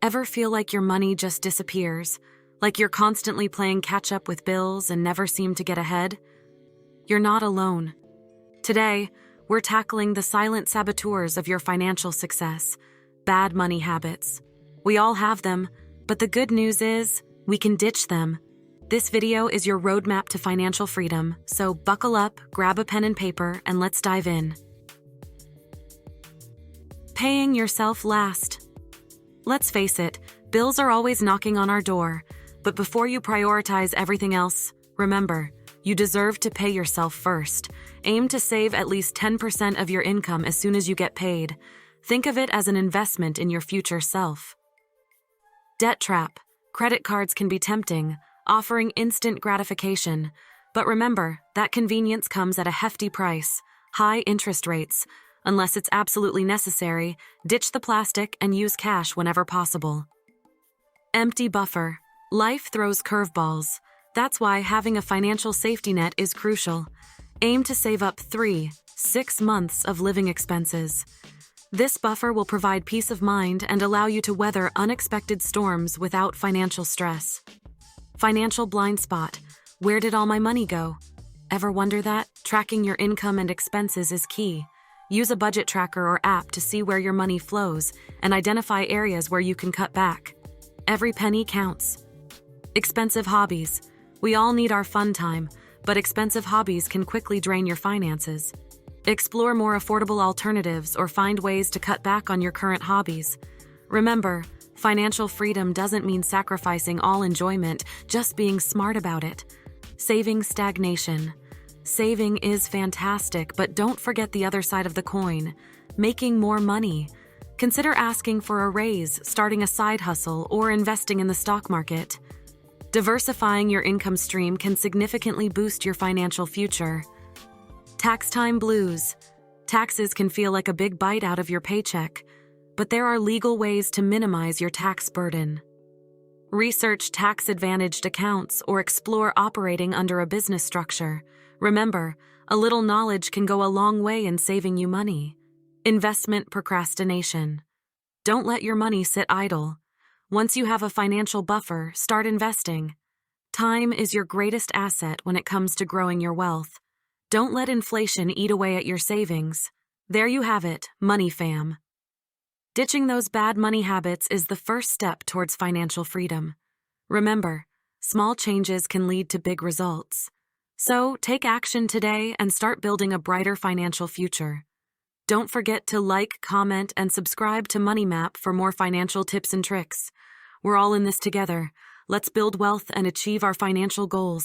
Ever feel like your money just disappears? Like you're constantly playing catch up with bills and never seem to get ahead? You're not alone. Today, we're tackling the silent saboteurs of your financial success, bad money habits. We all have them, but the good news is we can ditch them. This video is your roadmap to financial freedom, so buckle up, grab a pen and paper, and let's dive in. Paying yourself last. Let's face it, bills are always knocking on our door, but before you prioritize everything else, remember, you deserve to pay yourself first. Aim to save at least 10% of your income as soon as you get paid. Think of it as an investment in your future self. Debt trap. Credit cards can be tempting, offering instant gratification. But remember, that convenience comes at a hefty price, high interest rates. Unless it's absolutely necessary, ditch the plastic and use cash whenever possible. Empty buffer. Life throws curveballs. That's why having a financial safety net is crucial. Aim to save up 3-6 months of living expenses. This buffer will provide peace of mind and allow you to weather unexpected storms without financial stress. Financial blind spot. Where did all my money go? Ever wonder that? Tracking your income and expenses is key. Use a budget tracker or app to see where your money flows and identify areas where you can cut back. Every penny counts. Expensive hobbies. We all need our fun time, but expensive hobbies can quickly drain your finances. Explore more affordable alternatives or find ways to cut back on your current hobbies. Remember, financial freedom doesn't mean sacrificing all enjoyment, just being smart about it. Saving stagnation. Saving is fantastic, but don't forget the other side of the coin, making more money. Consider asking for a raise, starting a side hustle, or investing in the stock market. Diversifying your income stream can significantly boost your financial future. Tax time blues. Taxes can feel like a big bite out of your paycheck, but there are legal ways to minimize your tax burden. Research tax-advantaged accounts or explore operating under a business structure. Remember, a little knowledge can go a long way in saving you money. Investment procrastination. Don't let your money sit idle. Once you have a financial buffer, start investing. Time is your greatest asset when it comes to growing your wealth. Don't let inflation eat away at your savings. There you have it, money fam. Ditching those bad money habits is the first step towards financial freedom. Remember, small changes can lead to big results. So, take action today and start building a brighter financial future. Don't forget to like, comment, and subscribe to MoneyMap for more financial tips and tricks. We're all in this together. Let's build wealth and achieve our financial goals.